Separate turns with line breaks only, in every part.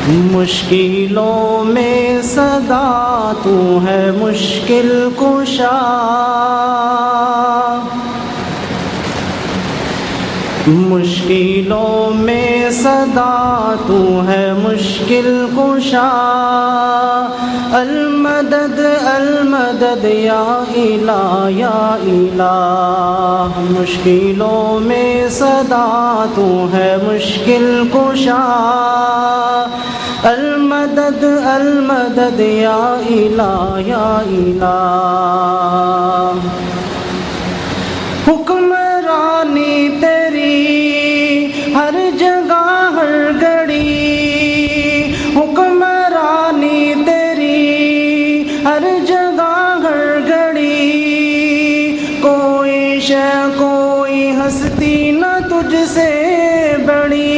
مشکلوں میں صدا تو ہے مشکل کشا، مشکلوں میں صدا تو ہے مشکل کشا، المدد المدد یا الہ یا الہ، مشکلوں میں صدا تو ہے مشکل کشا، المدد المدد یا الہ یا الہ۔ حکمرانی تیری ہر جگہ ہر گھڑی، حکمرانی تیری ہر جگہ ہر گھڑی، کوئی شے کوئی ہستی نہ تجھ سے بڑی،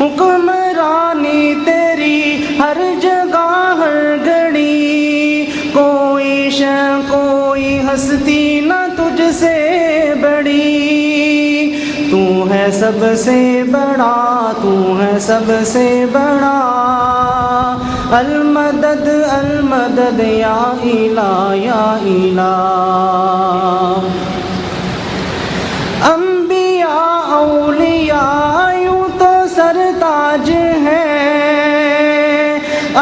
حکمرانی تیری ہر جگہ ہر گھڑی، کوئی شے کوئی ہستی نہ تجھ سے بڑی، تو ہے سب سے بڑا، تو ہے سب سے بڑا، المدد المدد یا الہ یا الہ۔ انبیاء اولیاء یوں تو سرتاج ہیں،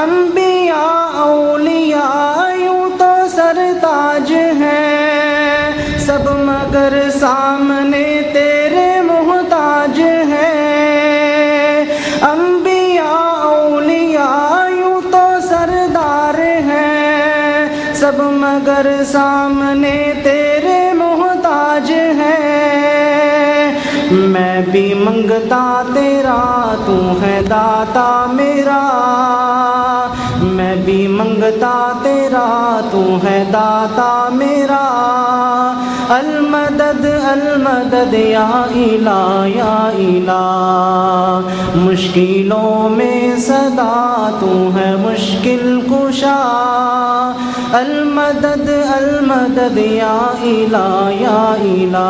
انبیاء اولیاء یوں تو سرتاج ہیں، سب مگر سامنے تیرے محتاج ہیں، انبیاء اولیاء یوں تو سردار ہیں، سب مگر سامنے تیرے محتاج ہیں، میں بھی منگتا تیرا تو ہے داتا میرا، میں بھی منگتا تیرا تو ہے داتا میرا، المدد المدد یا الہ یا الہ، مشکلوں میں صدا تو ہے مشکل کشا، المدد المدد یا الہ یا الہ۔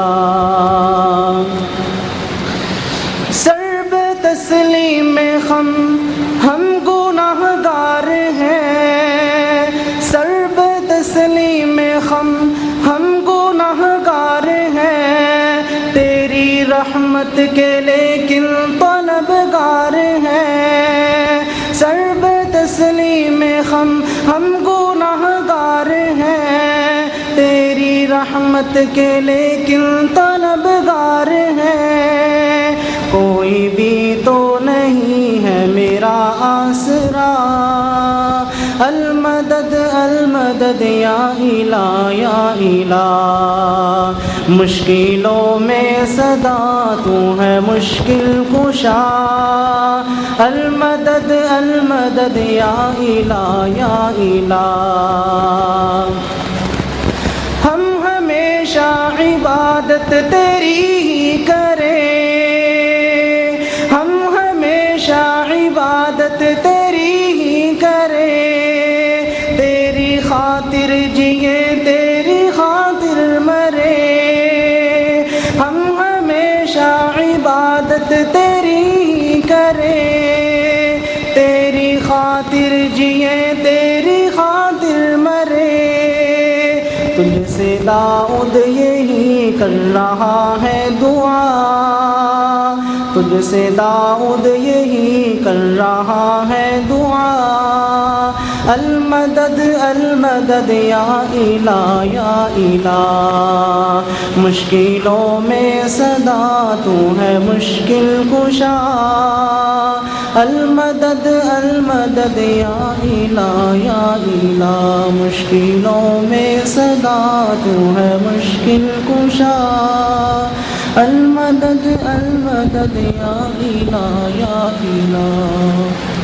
سرب تسلیم خم ہم گناہ گار ہیں، سرب تسلیم خم ہم گناہ گار ہیں، تیری رحمت کے لیکن طلبگار ہیں، سرب تسلیم خم ہم گناہ گار ہیں، تیری رحمت کے لیکن طلبگار ہیں، کوئی بھی تو نہیں ہے میرا آسرا، المدد المدد یا الہ یا الہ، مشکلوں میں صدا تو ہے مشکل کشا، المدد المدد یا الہ یا الہ۔ ہم ہمیشہ عبادت تیری ہی کریں، ہم ہمیشہ عبادت تیری ہی کریں، تیری خاطر جیے تیری خاطر مرے، ہم ہمیشہ عبادت تیری ہی کریں، تیری خاطر جیے تیری خاطر مرے، تجھ سے داؤد یہی کر رہا ہے دعا، تجھ سے داؤد یہی کر رہا ہے دعا، المدد المدد یا الہ یا الہ، مشکلوں میں صدا تو ہے مشکل کشا، المدد المدد یا الہ یا الہ، مشکلوں میں صدا تو ہے مشکل کشا، المدد المدد یا الہ یا الہ۔